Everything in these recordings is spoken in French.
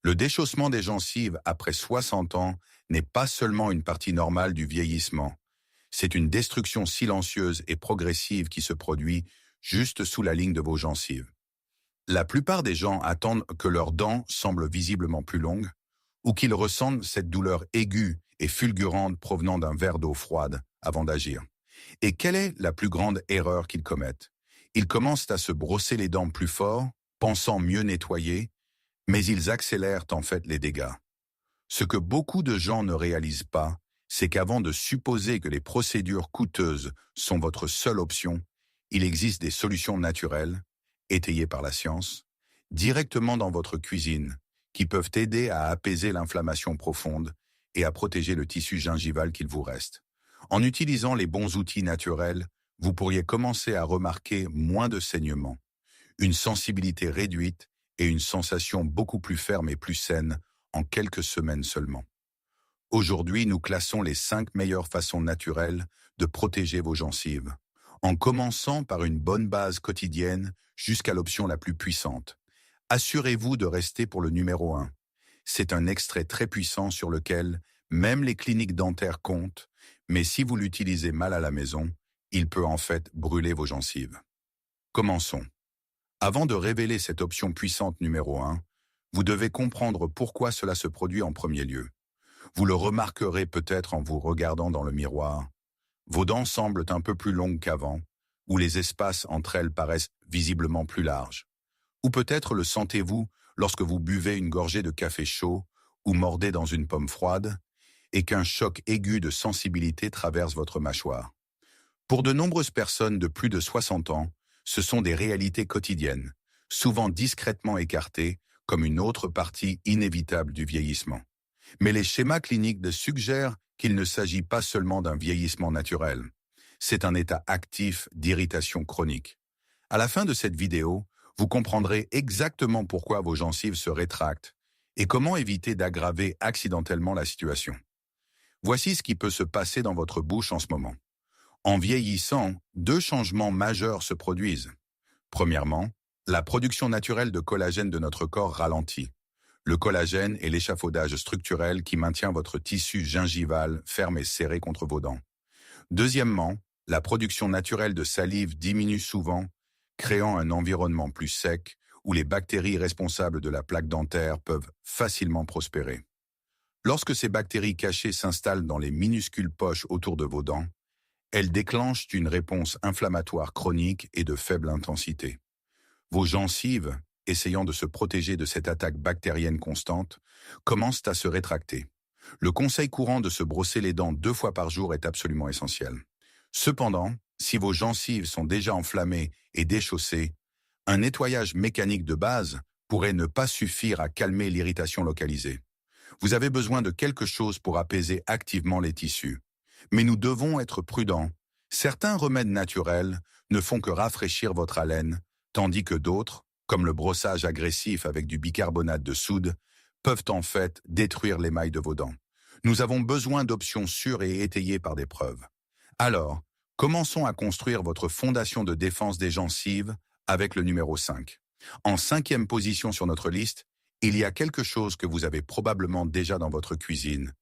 Le déchaussement des gencives après 60 ans n'est pas seulement une partie normale du vieillissement. C'est une destruction silencieuse et progressive qui se produit juste sous la ligne de vos gencives. La plupart des gens attendent que leurs dents semblent visiblement plus longues ou qu'ils ressentent cette douleur aiguë et fulgurante provenant d'un verre d'eau froide avant d'agir. Et quelle est la plus grande erreur qu'ils commettent? Ils commencent à se brosser les dents plus fort, pensant mieux nettoyer, mais ils accélèrent en fait les dégâts. Ce que beaucoup de gens ne réalisent pas, c'est qu'avant de supposer que les procédures coûteuses sont votre seule option, il existe des solutions naturelles, étayées par la science, directement dans votre cuisine, qui peuvent aider à apaiser l'inflammation profonde et à protéger le tissu gingival qu'il vous reste. En utilisant les bons outils naturels, vous pourriez commencer à remarquer moins de saignements, une sensibilité réduite et une sensation beaucoup plus ferme et plus saine en quelques semaines seulement. Aujourd'hui, nous classons les 5 meilleures façons naturelles de protéger vos gencives, en commençant par une bonne base quotidienne jusqu'à l'option la plus puissante. Assurez-vous de rester pour le numéro 1. C'est un extrait très puissant sur lequel même les cliniques dentaires comptent, mais si vous l'utilisez mal à la maison, il peut en fait brûler vos gencives. Commençons. Avant de révéler cette option puissante numéro 1, vous devez comprendre pourquoi cela se produit en premier lieu. Vous le remarquerez peut-être en vous regardant dans le miroir. Vos dents semblent un peu plus longues qu'avant, ou les espaces entre elles paraissent visiblement plus larges. Ou peut-être le sentez-vous lorsque vous buvez une gorgée de café chaud ou mordez dans une pomme froide, et qu'un choc aigu de sensibilité traverse votre mâchoire. Pour de nombreuses personnes de plus de 60 ans, ce sont des réalités quotidiennes, souvent discrètement écartées comme une autre partie inévitable du vieillissement. Mais les schémas cliniques suggèrent qu'il ne s'agit pas seulement d'un vieillissement naturel. C'est un état actif d'irritation chronique. À la fin de cette vidéo, vous comprendrez exactement pourquoi vos gencives se rétractent et comment éviter d'aggraver accidentellement la situation. Voici ce qui peut se passer dans votre bouche en ce moment. En vieillissant, 2 changements majeurs se produisent. Premièrement, la production naturelle de collagène de notre corps ralentit. Le collagène est l'échafaudage structurel qui maintient votre tissu gingival ferme et serré contre vos dents. Deuxièmement, la production naturelle de salive diminue souvent, créant un environnement plus sec où les bactéries responsables de la plaque dentaire peuvent facilement prospérer. Lorsque ces bactéries cachées s'installent dans les minuscules poches autour de vos dents, elles déclenchent une réponse inflammatoire chronique et de faible intensité. Vos gencives, essayant de se protéger de cette attaque bactérienne constante, commencent à se rétracter. Le conseil courant de se brosser les dents 2 fois par jour est absolument essentiel. Cependant, si vos gencives sont déjà enflammées et déchaussées, un nettoyage mécanique de base pourrait ne pas suffire à calmer l'irritation localisée. Vous avez besoin de quelque chose pour apaiser activement les tissus. Mais nous devons être prudents. Certains remèdes naturels ne font que rafraîchir votre haleine, tandis que d'autres, comme le brossage agressif avec du bicarbonate de soude, peuvent en fait détruire l'émail de vos dents. Nous avons besoin d'options sûres et étayées par des preuves. Alors, commençons à construire votre fondation de défense des gencives avec le numéro 5. En 5e position sur notre liste, il y a quelque chose que vous avez probablement déjà dans votre cuisine,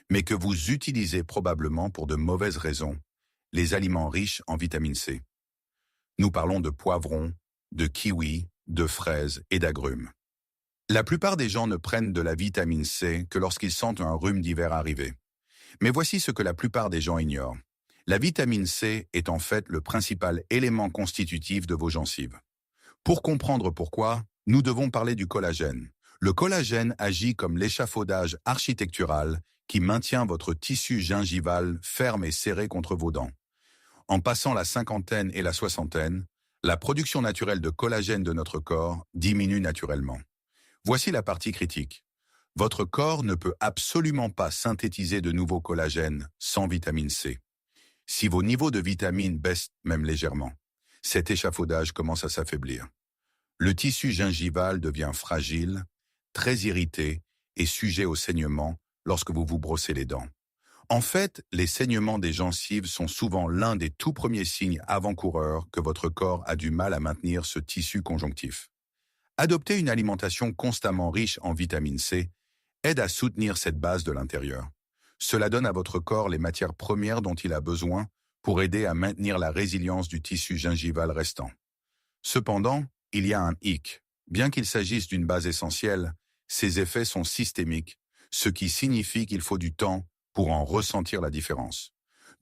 mais que vous utilisez probablement pour de mauvaises raisons, les aliments riches en vitamine C. Nous parlons de poivrons, de kiwis, de fraises et d'agrumes. La plupart des gens ne prennent de la vitamine C que lorsqu'ils sentent un rhume d'hiver arriver. Mais voici ce que la plupart des gens ignorent. La vitamine C est en fait le principal élément constitutif de vos gencives. Pour comprendre pourquoi, nous devons parler du collagène. Le collagène agit comme l'échafaudage architectural qui maintient votre tissu gingival ferme et serré contre vos dents. En passant la cinquantaine et la soixantaine, la production naturelle de collagène de notre corps diminue naturellement. Voici la partie critique. Votre corps ne peut absolument pas synthétiser de nouveau collagène sans vitamine C. Si vos niveaux de vitamine baissent même légèrement, cet échafaudage commence à s'affaiblir. Le tissu gingival devient fragile, très irrité et sujet aux saignements lorsque vous vous brossez les dents. En fait, les saignements des gencives sont souvent l'un des tout premiers signes avant-coureurs que votre corps a du mal à maintenir ce tissu conjonctif. Adopter une alimentation constamment riche en vitamine C aide à soutenir cette base de l'intérieur. Cela donne à votre corps les matières premières dont il a besoin pour aider à maintenir la résilience du tissu gingival restant. Cependant, il y a un hic. Bien qu'il s'agisse d'une base essentielle, ses effets sont systémiques, ce qui signifie qu'il faut du temps pour en ressentir la différence.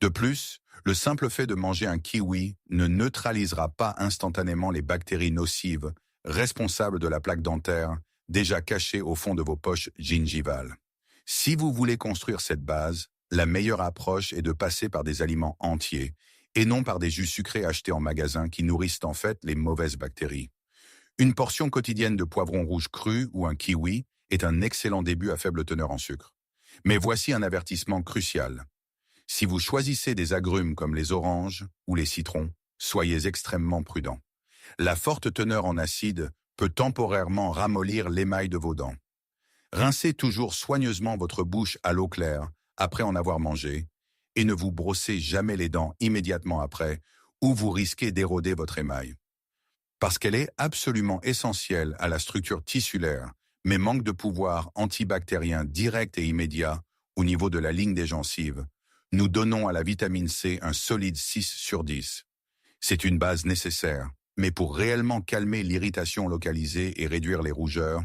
De plus, le simple fait de manger un kiwi ne neutralisera pas instantanément les bactéries nocives responsables de la plaque dentaire déjà cachée au fond de vos poches gingivales. Si vous voulez construire cette base, la meilleure approche est de passer par des aliments entiers et non par des jus sucrés achetés en magasin qui nourrissent en fait les mauvaises bactéries. Une portion quotidienne de poivron rouge cru ou un kiwi est un excellent début à faible teneur en sucre. Mais voici un avertissement crucial. Si vous choisissez des agrumes comme les oranges ou les citrons, soyez extrêmement prudent. La forte teneur en acide peut temporairement ramollir l'émail de vos dents. Rincez toujours soigneusement votre bouche à l'eau claire après en avoir mangé et ne vous brossez jamais les dents immédiatement après ou vous risquez d'éroder votre émail. Parce qu'elle est absolument essentielle à la structure tissulaire, mais manque de pouvoir antibactérien direct et immédiat au niveau de la ligne des gencives, nous donnons à la vitamine C un solide 6 sur 10. C'est une base nécessaire, mais pour réellement calmer l'irritation localisée et réduire les rougeurs,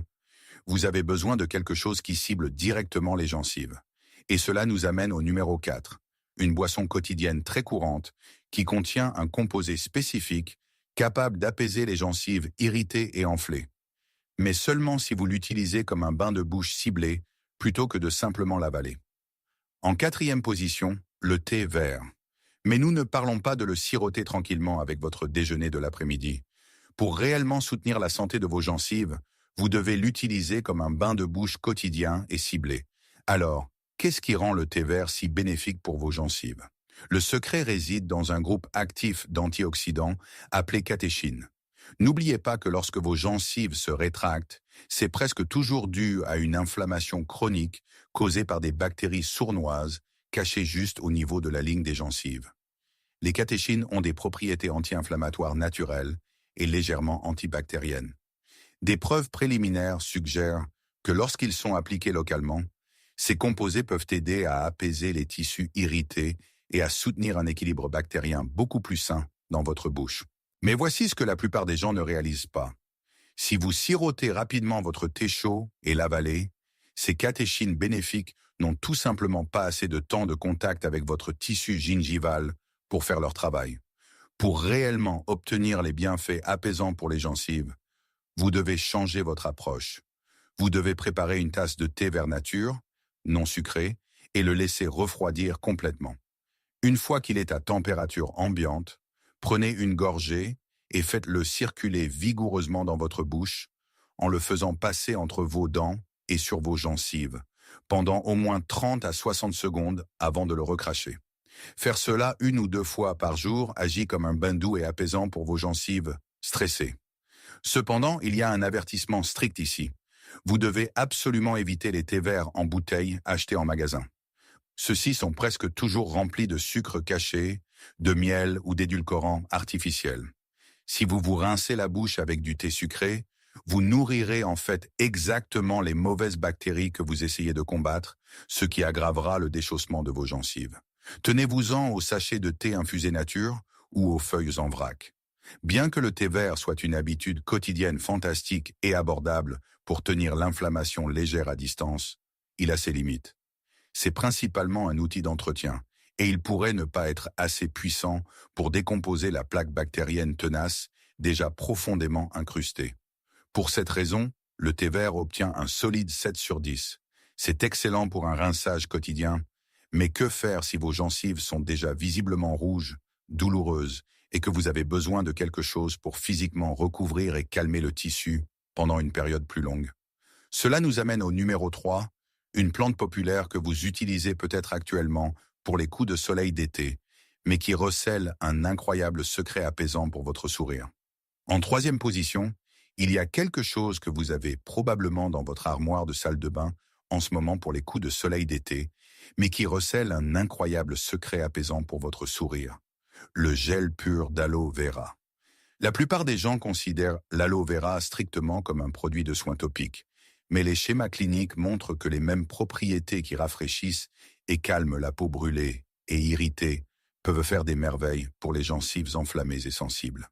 vous avez besoin de quelque chose qui cible directement les gencives. Et cela nous amène au numéro 4, une boisson quotidienne très courante qui contient un composé spécifique capable d'apaiser les gencives irritées et enflées. Mais seulement si vous l'utilisez comme un bain de bouche ciblé plutôt que de simplement l'avaler. En 4e position, le thé vert. Mais nous ne parlons pas de le siroter tranquillement avec votre déjeuner de l'après-midi. Pour réellement soutenir la santé de vos gencives, vous devez l'utiliser comme un bain de bouche quotidien et ciblé. Alors, qu'est-ce qui rend le thé vert si bénéfique pour vos gencives? Le secret réside dans un groupe actif d'antioxydants appelé catéchine. N'oubliez pas que lorsque vos gencives se rétractent, c'est presque toujours dû à une inflammation chronique causée par des bactéries sournoises cachées juste au niveau de la ligne des gencives. Les catéchines ont des propriétés anti-inflammatoires naturelles et légèrement antibactériennes. Des preuves préliminaires suggèrent que lorsqu'ils sont appliqués localement, ces composés peuvent aider à apaiser les tissus irrités et à soutenir un équilibre bactérien beaucoup plus sain dans votre bouche. Mais voici ce que la plupart des gens ne réalisent pas. Si vous sirotez rapidement votre thé chaud et l'avalez, ces catéchines bénéfiques n'ont tout simplement pas assez de temps de contact avec votre tissu gingival pour faire leur travail. Pour réellement obtenir les bienfaits apaisants pour les gencives, vous devez changer votre approche. Vous devez préparer une tasse de thé vert nature, non sucré, et le laisser refroidir complètement. Une fois qu'il est à température ambiante, prenez une gorgée et faites-le circuler vigoureusement dans votre bouche en le faisant passer entre vos dents et sur vos gencives pendant au moins 30 à 60 secondes avant de le recracher. Faire cela 1 ou 2 fois par jour agit comme un bain doux et apaisant pour vos gencives stressées. Cependant, il y a un avertissement strict ici. Vous devez absolument éviter les thés verts en bouteille achetés en magasin. Ceux-ci sont presque toujours remplis de sucre caché, de miel ou d'édulcorants artificiels. Si vous vous rincez la bouche avec du thé sucré, vous nourrirez en fait exactement les mauvaises bactéries que vous essayez de combattre, ce qui aggravera le déchaussement de vos gencives. Tenez-vous-en au sachet de thé infusé nature ou aux feuilles en vrac. Bien que le thé vert soit une habitude quotidienne fantastique et abordable pour tenir l'inflammation légère à distance, il a ses limites. C'est principalement un outil d'entretien, et il pourrait ne pas être assez puissant pour décomposer la plaque bactérienne tenace déjà profondément incrustée. Pour cette raison, le thé vert obtient un solide 7 sur 10. C'est excellent pour un rinçage quotidien, mais que faire si vos gencives sont déjà visiblement rouges, douloureuses, et que vous avez besoin de quelque chose pour physiquement recouvrir et calmer le tissu pendant une période plus longue? Cela nous amène au numéro 3, une plante populaire que vous utilisez peut-être actuellement pour les coups de soleil d'été, mais qui recèle un incroyable secret apaisant pour votre sourire. En 3e position, il y a quelque chose que vous avez probablement dans votre armoire de salle de bain en ce moment pour les coups de soleil d'été, mais qui recèle un incroyable secret apaisant pour votre sourire. Le gel pur d'aloe vera. La plupart des gens considèrent l'aloe vera strictement comme un produit de soins topiques, mais les schémas cliniques montrent que les mêmes propriétés qui rafraîchissent et calment la peau brûlée et irritée peuvent faire des merveilles pour les gencives enflammées et sensibles.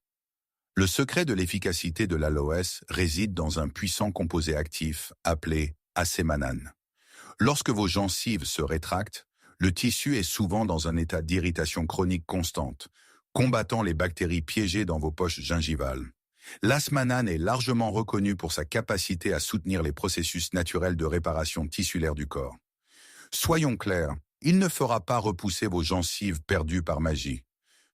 Le secret de l'efficacité de l'aloès réside dans un puissant composé actif appelé acémanane. Lorsque vos gencives se rétractent, le tissu est souvent dans un état d'irritation chronique constante, combattant les bactéries piégées dans vos poches gingivales. L'asmanane est largement reconnu pour sa capacité à soutenir les processus naturels de réparation tissulaire du corps. Soyons clairs, il ne fera pas repousser vos gencives perdues par magie.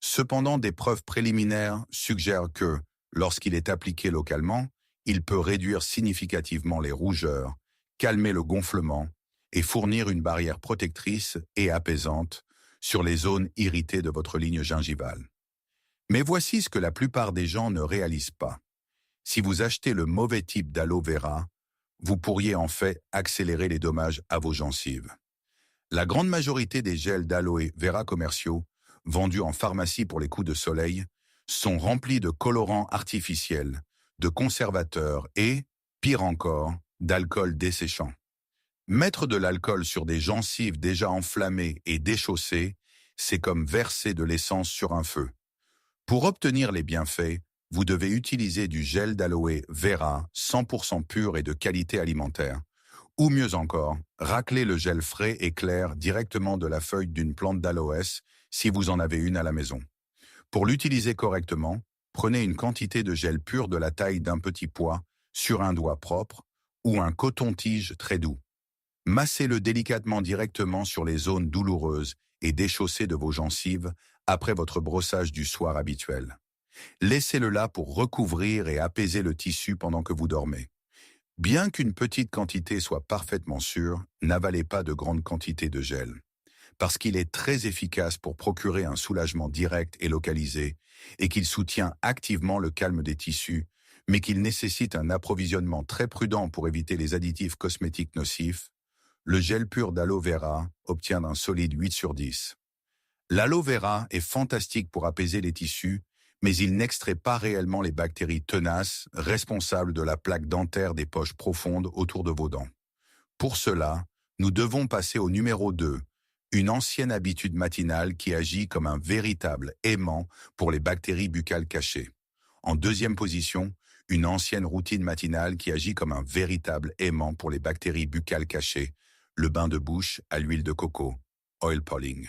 Cependant, des preuves préliminaires suggèrent que, lorsqu'il est appliqué localement, il peut réduire significativement les rougeurs, calmer le gonflement et fournir une barrière protectrice et apaisante sur les zones irritées de votre ligne gingivale. Mais voici ce que la plupart des gens ne réalisent pas. Si vous achetez le mauvais type d'aloe vera, vous pourriez en fait accélérer les dommages à vos gencives. La grande majorité des gels d'aloe vera commerciaux, vendus en pharmacie pour les coups de soleil, sont remplis de colorants artificiels, de conservateurs et, pire encore, d'alcool desséchant. Mettre de l'alcool sur des gencives déjà enflammées et déchaussées, c'est comme verser de l'essence sur un feu. Pour obtenir les bienfaits, vous devez utiliser du gel d'aloe vera 100% pur et de qualité alimentaire. Ou mieux encore, racler le gel frais et clair directement de la feuille d'une plante d'aloès si vous en avez une à la maison. Pour l'utiliser correctement, prenez une quantité de gel pur de la taille d'un petit pois sur un doigt propre ou un coton-tige très doux. Massez-le délicatement directement sur les zones douloureuses et déchaussées de vos gencives après votre brossage du soir habituel. Laissez-le là pour recouvrir et apaiser le tissu pendant que vous dormez. Bien qu'une petite quantité soit parfaitement sûre, n'avalez pas de grandes quantités de gel, parce qu'il est très efficace pour procurer un soulagement direct et localisé, et qu'il soutient activement le calme des tissus, mais qu'il nécessite un approvisionnement très prudent pour éviter les additifs cosmétiques nocifs. Le gel pur d'aloe vera obtient un solide 8 sur 10. L'aloe vera est fantastique pour apaiser les tissus, mais il n'extrait pas réellement les bactéries tenaces responsables de la plaque dentaire des poches profondes autour de vos dents. Pour cela, nous devons passer au numéro 2, une ancienne habitude matinale qui agit comme un véritable aimant pour les bactéries buccales cachées. En deuxième position, une ancienne routine matinale qui agit comme un véritable aimant pour les bactéries buccales cachées, le bain de bouche à l'huile de coco, oil pulling.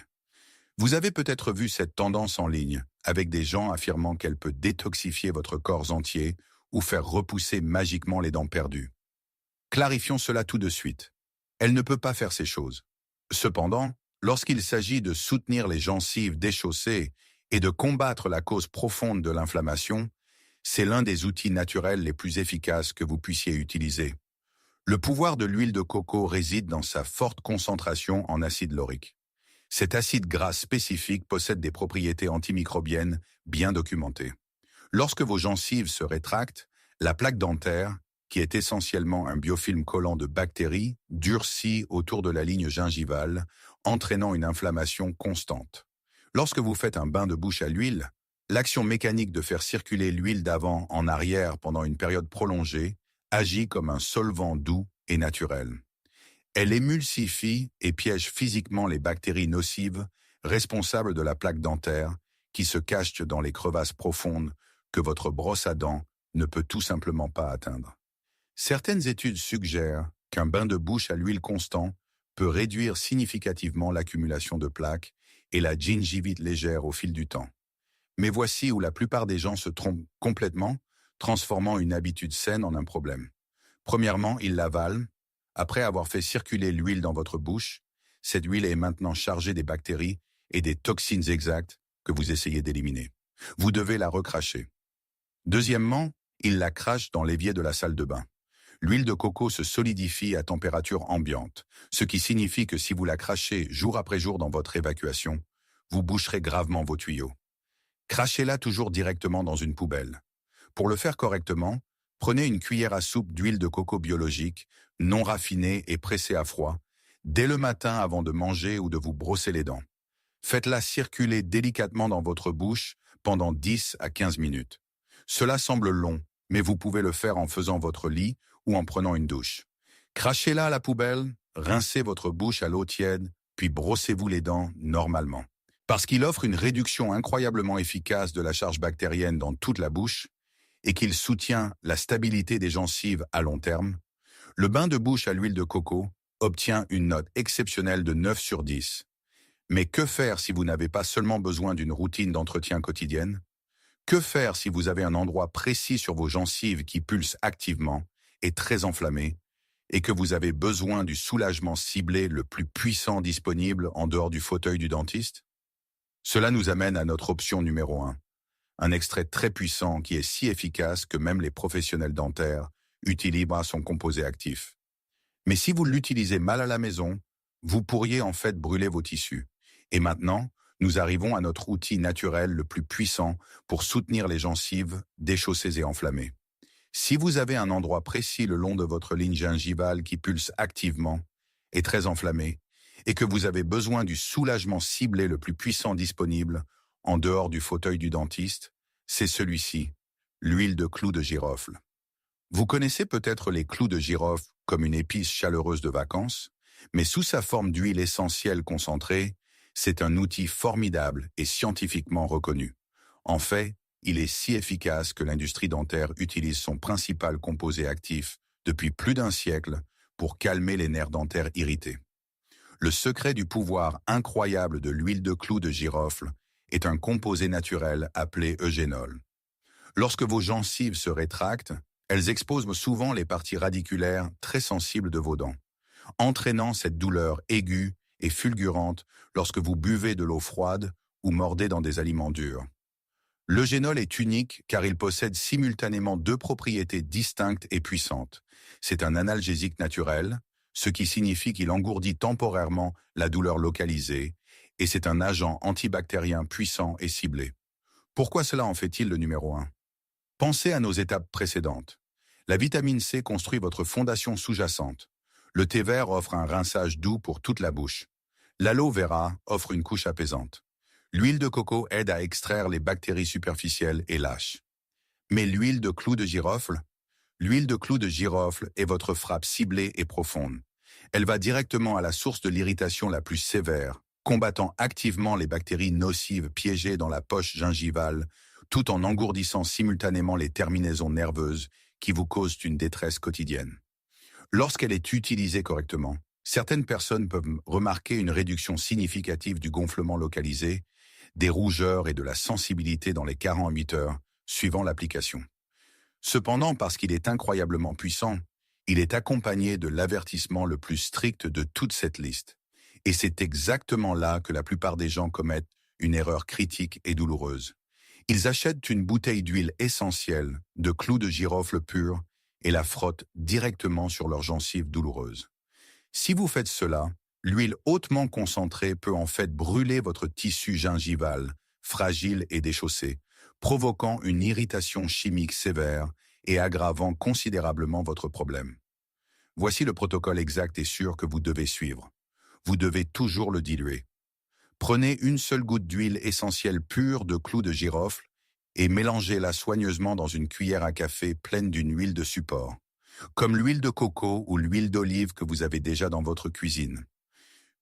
Vous avez peut-être vu cette tendance en ligne, avec des gens affirmant qu'elle peut détoxifier votre corps entier ou faire repousser magiquement les dents perdues. Clarifions cela tout de suite. Elle ne peut pas faire ces choses. Cependant, lorsqu'il s'agit de soutenir les gencives déchaussées et de combattre la cause profonde de l'inflammation, c'est l'un des outils naturels les plus efficaces que vous puissiez utiliser. Le pouvoir de l'huile de coco réside dans sa forte concentration en acide laurique. Cet acide gras spécifique possède des propriétés antimicrobiennes bien documentées. Lorsque vos gencives se rétractent, la plaque dentaire, qui est essentiellement un biofilm collant de bactéries, durcit autour de la ligne gingivale, entraînant une inflammation constante. Lorsque vous faites un bain de bouche à l'huile, l'action mécanique de faire circuler l'huile d'avant en arrière pendant une période prolongée agit comme un solvant doux et naturel. Elle émulsifie et piège physiquement les bactéries nocives responsables de la plaque dentaire qui se cachent dans les crevasses profondes que votre brosse à dents ne peut tout simplement pas atteindre. Certaines études suggèrent qu'un bain de bouche à l'huile constant peut réduire significativement l'accumulation de plaques et la gingivite légère au fil du temps. Mais voici où la plupart des gens se trompent complètement, transformant une habitude saine en un problème. Premièrement, ils l'avalent. Après avoir fait circuler l'huile dans votre bouche, cette huile est maintenant chargée des bactéries et des toxines exactes que vous essayez d'éliminer. Vous devez la recracher. Deuxièmement, ils la crachent dans l'évier de la salle de bain. L'huile de coco se solidifie à température ambiante, ce qui signifie que si vous la crachez jour après jour dans votre évacuation, vous boucherez gravement vos tuyaux. Crachez-la toujours directement dans une poubelle. Pour le faire correctement, prenez une cuillère à soupe d'huile de coco biologique, non raffinée et pressée à froid, dès le matin avant de manger ou de vous brosser les dents. Faites-la circuler délicatement dans votre bouche pendant 10 à 15 minutes. Cela semble long, mais vous pouvez le faire en faisant votre lit ou en prenant une douche. Crachez-la à la poubelle, rincez votre bouche à l'eau tiède, puis brossez-vous les dents normalement. Parce qu'il offre une réduction incroyablement efficace de la charge bactérienne dans toute la bouche et qu'il soutient la stabilité des gencives à long terme, le bain de bouche à l'huile de coco obtient une note exceptionnelle de 9 sur 10. Mais que faire si vous n'avez pas seulement besoin d'une routine d'entretien quotidienne? Que faire si vous avez un endroit précis sur vos gencives qui pulse activement, est très enflammé, et que vous avez besoin du soulagement ciblé le plus puissant disponible en dehors du fauteuil du dentiste? Cela nous amène à notre option numéro 1, un extrait très puissant qui est si efficace que même les professionnels dentaires utilisent son composé actif. Mais si vous l'utilisez mal à la maison, vous pourriez en fait brûler vos tissus. Et maintenant, nous arrivons à notre outil naturel le plus puissant pour soutenir les gencives déchaussées et enflammées. Si vous avez un endroit précis le long de votre ligne gingivale qui pulse activement et très enflammé, et que vous avez besoin du soulagement ciblé le plus puissant disponible en dehors du fauteuil du dentiste, c'est celui-ci, l'huile de clou de girofle. Vous connaissez peut-être les clous de girofle comme une épice chaleureuse de vacances, mais sous sa forme d'huile essentielle concentrée, c'est un outil formidable et scientifiquement reconnu. En fait, il est si efficace que l'industrie dentaire utilise son principal composé actif depuis plus d'un siècle pour calmer les nerfs dentaires irrités. Le secret du pouvoir incroyable de l'huile de clou de girofle est un composé naturel appelé eugénol. Lorsque vos gencives se rétractent, elles exposent souvent les parties radiculaires très sensibles de vos dents, entraînant cette douleur aiguë et fulgurante lorsque vous buvez de l'eau froide ou mordez dans des aliments durs. L'eugénol est unique car il possède simultanément deux propriétés distinctes et puissantes. C'est un analgésique naturel, ce qui signifie qu'il engourdit temporairement la douleur localisée, et c'est un agent antibactérien puissant et ciblé. Pourquoi cela en fait-il le numéro 1? Pensez à nos étapes précédentes. La vitamine C construit votre fondation sous-jacente. Le thé vert offre un rinçage doux pour toute la bouche. L'aloe vera offre une couche apaisante. L'huile de coco aide à extraire les bactéries superficielles et lâches. Mais l'huile de clou de girofle? L'huile de clou de girofle est votre frappe ciblée et profonde. Elle va directement à la source de l'irritation la plus sévère, combattant activement les bactéries nocives piégées dans la poche gingivale, tout en engourdissant simultanément les terminaisons nerveuses qui vous causent une détresse quotidienne. Lorsqu'elle est utilisée correctement, certaines personnes peuvent remarquer une réduction significative du gonflement localisé, des rougeurs et de la sensibilité dans les 48 heures suivant l'application. Cependant, parce qu'il est incroyablement puissant, il est accompagné de l'avertissement le plus strict de toute cette liste. Et c'est exactement là que la plupart des gens commettent une erreur critique et douloureuse. Ils achètent une bouteille d'huile essentielle, de clous de girofle pur, et la frottent directement sur leurs gencives douloureuses. Si vous faites cela, l'huile hautement concentrée peut en fait brûler votre tissu gingival, fragile et déchaussé, provoquant une irritation chimique sévère et aggravant considérablement votre problème. Voici le protocole exact et sûr que vous devez suivre. Vous devez toujours le diluer. Prenez une seule goutte d'huile essentielle pure de clous de girofle et mélangez-la soigneusement dans une cuillère à café pleine d'une huile de support, comme l'huile de coco ou l'huile d'olive que vous avez déjà dans votre cuisine.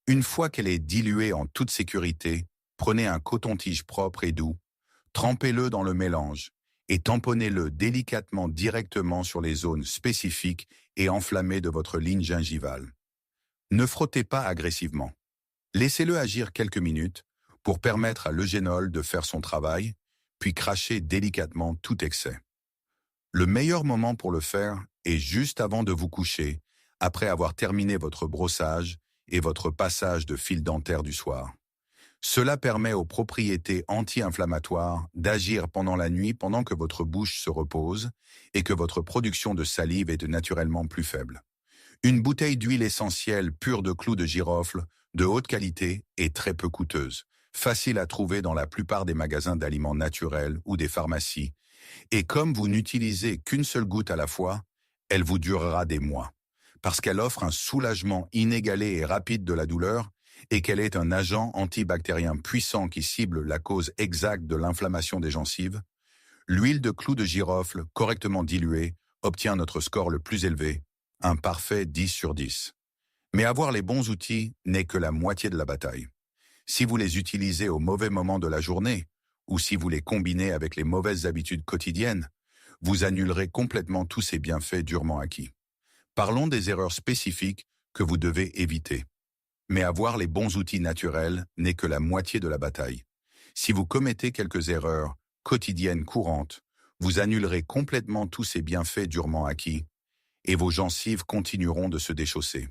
Une fois qu'elle est diluée en toute sécurité, prenez un coton-tige propre et doux, trempez-le dans le mélange et tamponnez-le délicatement directement sur les zones spécifiques et enflammées de votre ligne gingivale. Ne frottez pas agressivement. Laissez-le agir quelques minutes pour permettre à l'eugénol de faire son travail, puis crachez délicatement tout excès. Le meilleur moment pour le faire est juste avant de vous coucher, après avoir terminé votre brossage et votre passage de fil dentaire du soir. Cela permet aux propriétés anti-inflammatoires d'agir pendant la nuit pendant que votre bouche se repose et que votre production de salive est naturellement plus faible. Une bouteille d'huile essentielle pure de clous de girofle, de haute qualité et très peu coûteuse, facile à trouver dans la plupart des magasins d'aliments naturels ou des pharmacies. Et comme vous n'utilisez qu'une seule goutte à la fois, elle vous durera des mois, parce qu'elle offre un soulagement inégalé et rapide de la douleur et qu'elle est un agent antibactérien puissant qui cible la cause exacte de l'inflammation des gencives. L'huile de clou de girofle, correctement diluée, obtient notre score le plus élevé, un parfait 10 sur 10. Mais avoir les bons outils n'est que la moitié de la bataille. Si vous les utilisez au mauvais moment de la journée, ou si vous les combinez avec les mauvaises habitudes quotidiennes, vous annulerez complètement tous ces bienfaits durement acquis. Parlons des erreurs spécifiques que vous devez éviter. Mais avoir les bons outils naturels n'est que la moitié de la bataille. Si vous commettez quelques erreurs quotidiennes courantes, vous annulerez complètement tous ces bienfaits durement acquis, et vos gencives continueront de se déchausser.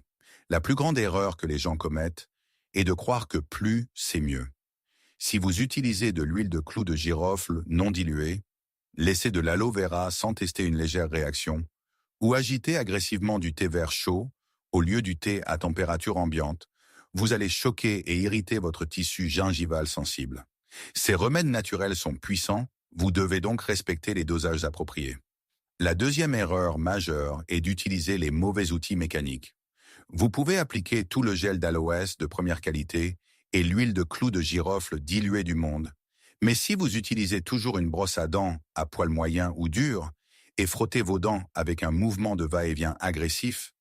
La plus grande erreur que les gens commettent est de croire que plus, c'est mieux. Si vous utilisez de l'huile de clou de girofle non diluée, laissez de l'aloe vera sans tester une légère réaction, ou agitez agressivement du thé vert chaud au lieu du thé à température ambiante, vous allez choquer et irriter votre tissu gingival sensible. Ces remèdes naturels sont puissants, vous devez donc respecter les dosages appropriés. La deuxième erreur majeure est d'utiliser les mauvais outils mécaniques. Vous pouvez appliquer tout le gel d'aloès de première qualité et l'huile de clou de girofle diluée du monde. Mais si vous utilisez toujours une brosse à dents à poil moyen ou dur et frottez vos dents avec un mouvement de va-et-vient agressif,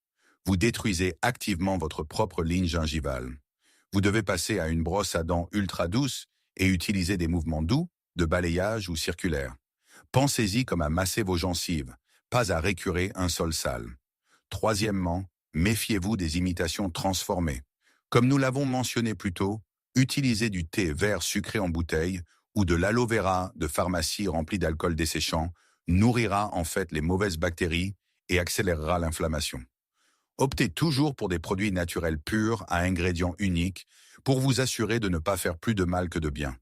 vous détruisez activement votre propre ligne gingivale. Vous devez passer à une brosse à dents ultra douce et utiliser des mouvements doux, de balayage ou circulaires. Pensez-y comme à masser vos gencives, pas à récurer un sol sale. Troisièmement, méfiez-vous des imitations transformées. Comme nous l'avons mentionné plus tôt, utilisez du thé vert sucré en bouteille ou de l'aloe vera de pharmacie rempli d'alcool desséchant nourrira en fait les mauvaises bactéries et accélérera l'inflammation. Optez toujours pour des produits naturels purs à ingrédients uniques pour vous assurer de ne pas faire plus de mal que de bien.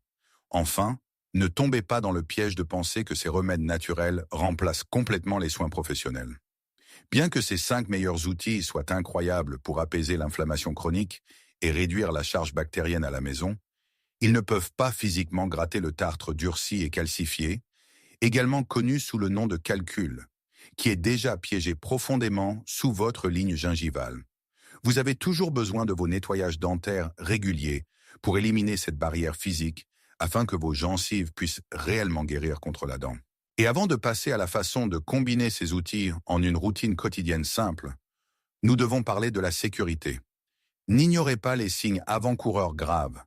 Enfin, ne tombez pas dans le piège de penser que ces remèdes naturels remplacent complètement les soins professionnels. Bien que ces 5 meilleurs outils soient incroyables pour apaiser l'inflammation chronique et réduire la charge bactérienne à la maison, ils ne peuvent pas physiquement gratter le tartre durci et calcifié, également connu sous le nom de calcul, qui est déjà piégé profondément sous votre ligne gingivale. Vous avez toujours besoin de vos nettoyages dentaires réguliers pour éliminer cette barrière physique afin que vos gencives puissent réellement guérir contre la dent. Et avant de passer à la façon de combiner ces outils en une routine quotidienne simple, nous devons parler de la sécurité. N'ignorez pas les signes avant-coureurs graves.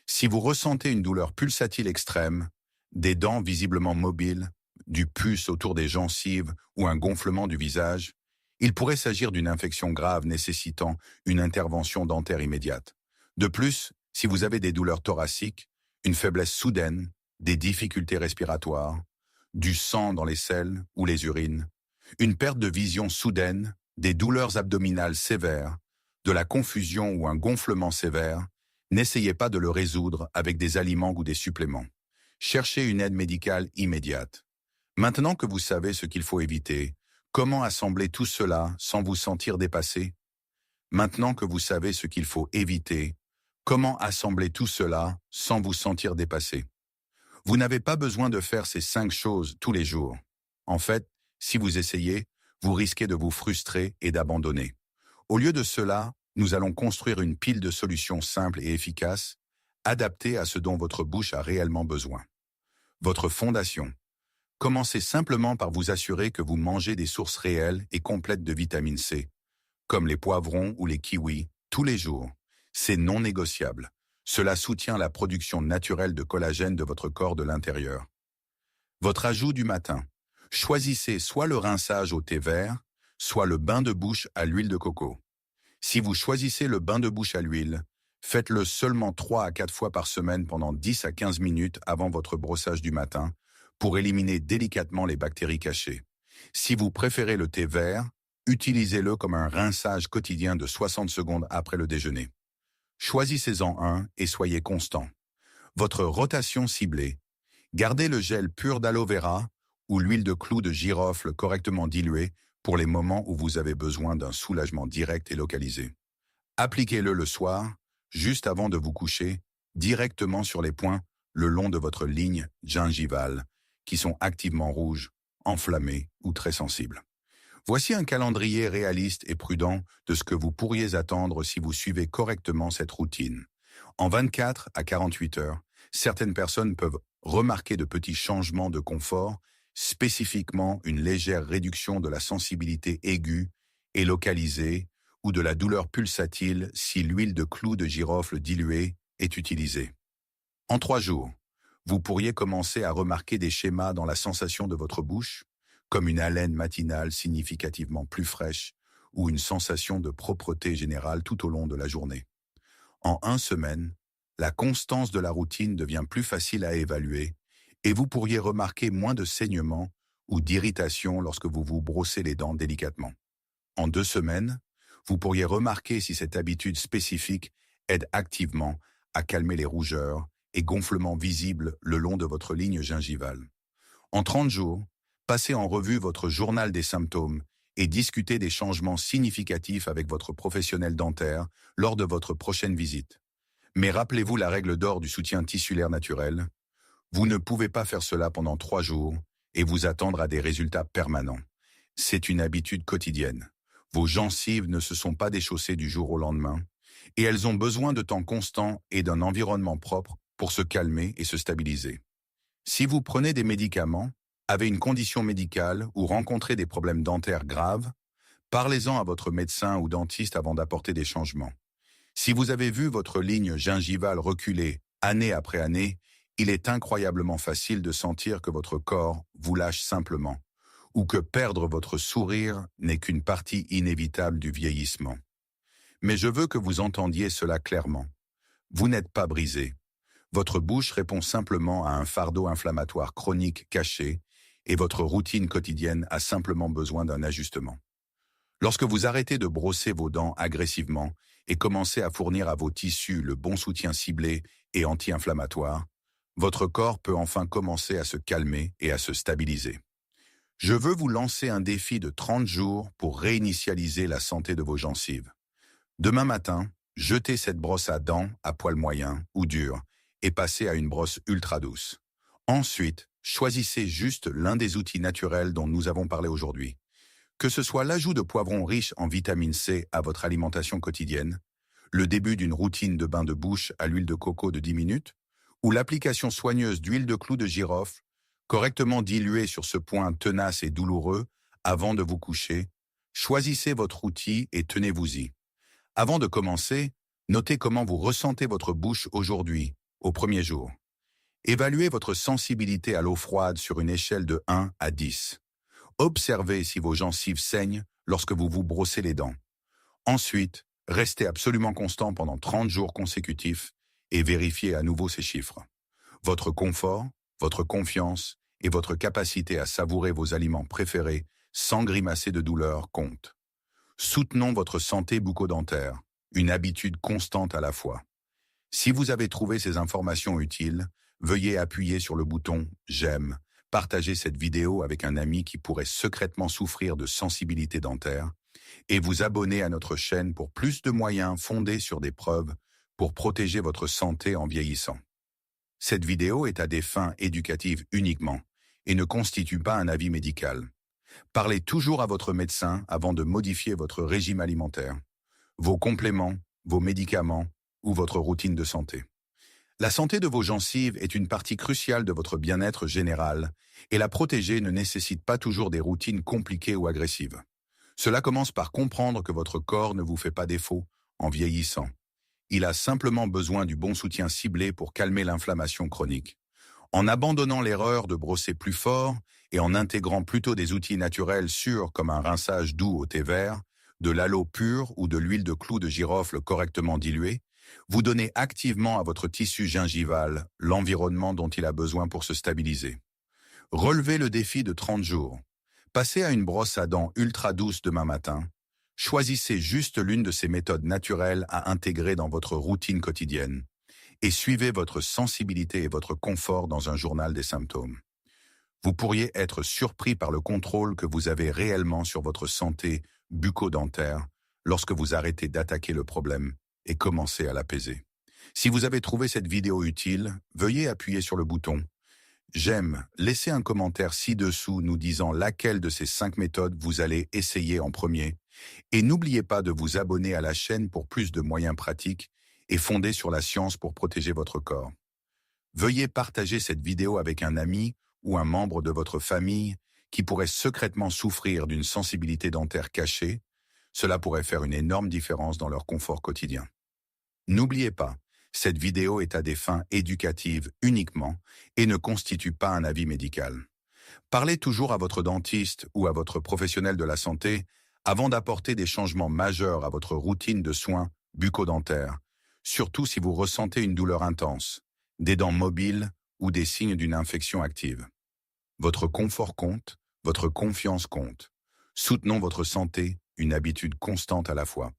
Si vous ressentez une douleur pulsatile extrême, des dents visiblement mobiles, du pus autour des gencives ou un gonflement du visage, il pourrait s'agir d'une infection grave nécessitant une intervention dentaire immédiate. De plus, si vous avez des douleurs thoraciques, une faiblesse soudaine, des difficultés respiratoires, du sang dans les selles ou les urines, une perte de vision soudaine, des douleurs abdominales sévères, de la confusion ou un gonflement sévère, n'essayez pas de le résoudre avec des aliments ou des suppléments. Cherchez une aide médicale immédiate. Maintenant que vous savez ce qu'il faut éviter, comment assembler tout cela sans vous sentir dépassé? Maintenant que vous savez ce qu'il faut éviter, comment assembler tout cela sans vous sentir dépassé? Vous n'avez pas besoin de faire ces 5 choses tous les jours. En fait, si vous essayez, vous risquez de vous frustrer et d'abandonner. Au lieu de cela, nous allons construire une pile de solutions simples et efficaces, adaptées à ce dont votre bouche a réellement besoin. Votre fondation. Commencez simplement par vous assurer que vous mangez des sources réelles et complètes de vitamine C, comme les poivrons ou les kiwis, tous les jours. C'est non négociable. Cela soutient la production naturelle de collagène de votre corps de l'intérieur. Votre ajout du matin. Choisissez soit le rinçage au thé vert, soit le bain de bouche à l'huile de coco. Si vous choisissez le bain de bouche à l'huile, faites-le seulement 3 à 4 fois par semaine pendant 10 à 15 minutes avant votre brossage du matin pour éliminer délicatement les bactéries cachées. Si vous préférez le thé vert, utilisez-le comme un rinçage quotidien de 60 secondes après le déjeuner. Choisissez-en un et soyez constant. Votre rotation ciblée. Gardez le gel pur d'aloe vera ou l'huile de clou de girofle correctement diluée pour les moments où vous avez besoin d'un soulagement direct et localisé. Appliquez-le le soir, juste avant de vous coucher, directement sur les points le long de votre ligne gingivale, qui sont activement rouges, enflammés ou très sensibles. Voici un calendrier réaliste et prudent de ce que vous pourriez attendre si vous suivez correctement cette routine. En 24 à 48 heures, certaines personnes peuvent remarquer de petits changements de confort, spécifiquement une légère réduction de la sensibilité aiguë et localisée ou de la douleur pulsatile si l'huile de clou de girofle diluée est utilisée. En 3 jours, vous pourriez commencer à remarquer des schémas dans la sensation de votre bouche, comme une haleine matinale significativement plus fraîche ou une sensation de propreté générale tout au long de la journée. En 1 semaine, la constance de la routine devient plus facile à évaluer et vous pourriez remarquer moins de saignements ou d'irritation lorsque vous vous brossez les dents délicatement. En 2 semaines, vous pourriez remarquer si cette habitude spécifique aide activement à calmer les rougeurs et gonflements visibles le long de votre ligne gingivale. En 30 jours, passez en revue votre journal des symptômes et discutez des changements significatifs avec votre professionnel dentaire lors de votre prochaine visite. Mais rappelez-vous la règle d'or du soutien tissulaire naturel. Vous ne pouvez pas faire cela pendant 3 jours et vous attendre à des résultats permanents. C'est une habitude quotidienne. Vos gencives ne se sont pas déchaussées du jour au lendemain et elles ont besoin de temps constant et d'un environnement propre pour se calmer et se stabiliser. Si vous prenez des médicaments, avez une condition médicale ou rencontrez des problèmes dentaires graves, parlez-en à votre médecin ou dentiste avant d'apporter des changements. Si vous avez vu votre ligne gingivale reculer année après année, il est incroyablement facile de sentir que votre corps vous lâche simplement, ou que perdre votre sourire n'est qu'une partie inévitable du vieillissement. Mais je veux que vous entendiez cela clairement. Vous n'êtes pas brisé. Votre bouche répond simplement à un fardeau inflammatoire chronique caché et votre routine quotidienne a simplement besoin d'un ajustement. Lorsque vous arrêtez de brosser vos dents agressivement et commencez à fournir à vos tissus le bon soutien ciblé et anti-inflammatoire, votre corps peut enfin commencer à se calmer et à se stabiliser. Je veux vous lancer un défi de 30 jours pour réinitialiser la santé de vos gencives. Demain matin, jetez cette brosse à dents à poil moyen ou dur et passez à une brosse ultra douce. Ensuite, choisissez juste l'un des outils naturels dont nous avons parlé aujourd'hui. Que ce soit l'ajout de poivrons riches en vitamine C à votre alimentation quotidienne, le début d'une routine de bain de bouche à l'huile de coco de 10 minutes, ou l'application soigneuse d'huile de clou de girofle, correctement diluée sur ce point tenace et douloureux avant de vous coucher, choisissez votre outil et tenez-vous-y. Avant de commencer, notez comment vous ressentez votre bouche aujourd'hui, au premier jour. Évaluez votre sensibilité à l'eau froide sur une échelle de 1 à 10. Observez si vos gencives saignent lorsque vous vous brossez les dents. Ensuite, restez absolument constant pendant 30 jours consécutifs et vérifiez à nouveau ces chiffres. Votre confort, votre confiance et votre capacité à savourer vos aliments préférés sans grimacer de douleur comptent. Soutenons votre santé bucco-dentaire, une habitude constante à la fois. Si vous avez trouvé ces informations utiles, veuillez appuyer sur le bouton « J'aime », partager cette vidéo avec un ami qui pourrait secrètement souffrir de sensibilité dentaire et vous abonner à notre chaîne pour plus de moyens fondés sur des preuves pour protéger votre santé en vieillissant. Cette vidéo est à des fins éducatives uniquement et ne constitue pas un avis médical. Parlez toujours à votre médecin avant de modifier votre régime alimentaire, vos compléments, vos médicaments ou votre routine de santé. La santé de vos gencives est une partie cruciale de votre bien-être général et la protéger ne nécessite pas toujours des routines compliquées ou agressives. Cela commence par comprendre que votre corps ne vous fait pas défaut en vieillissant. Il a simplement besoin du bon soutien ciblé pour calmer l'inflammation chronique. En abandonnant l'erreur de brosser plus fort et en intégrant plutôt des outils naturels sûrs comme un rinçage doux au thé vert, de l'aloe pur ou de l'huile de clou de girofle correctement diluée, vous donnez activement à votre tissu gingival l'environnement dont il a besoin pour se stabiliser. Relevez le défi de 30 jours. Passez à une brosse à dents ultra douce demain matin. Choisissez juste l'une de ces méthodes naturelles à intégrer dans votre routine quotidienne et suivez votre sensibilité et votre confort dans un journal des symptômes. Vous pourriez être surpris par le contrôle que vous avez réellement sur votre santé bucco-dentaire lorsque vous arrêtez d'attaquer le problème et commencez à l'apaiser. Si vous avez trouvé cette vidéo utile, veuillez appuyer sur le bouton « J'aime », laissez un commentaire ci-dessous nous disant laquelle de ces 5 méthodes vous allez essayer en premier et n'oubliez pas de vous abonner à la chaîne pour plus de moyens pratiques et fondés sur la science pour protéger votre corps. Veuillez partager cette vidéo avec un ami ou un membre de votre famille qui pourrait secrètement souffrir d'une sensibilité dentaire cachée, cela pourrait faire une énorme différence dans leur confort quotidien. N'oubliez pas, cette vidéo est à des fins éducatives uniquement et ne constitue pas un avis médical. Parlez toujours à votre dentiste ou à votre professionnel de la santé avant d'apporter des changements majeurs à votre routine de soins bucco-dentaires, surtout si vous ressentez une douleur intense, des dents mobiles ou des signes d'une infection active. Votre confort compte, votre confiance compte. Soutenons votre santé, une habitude constante à la fois.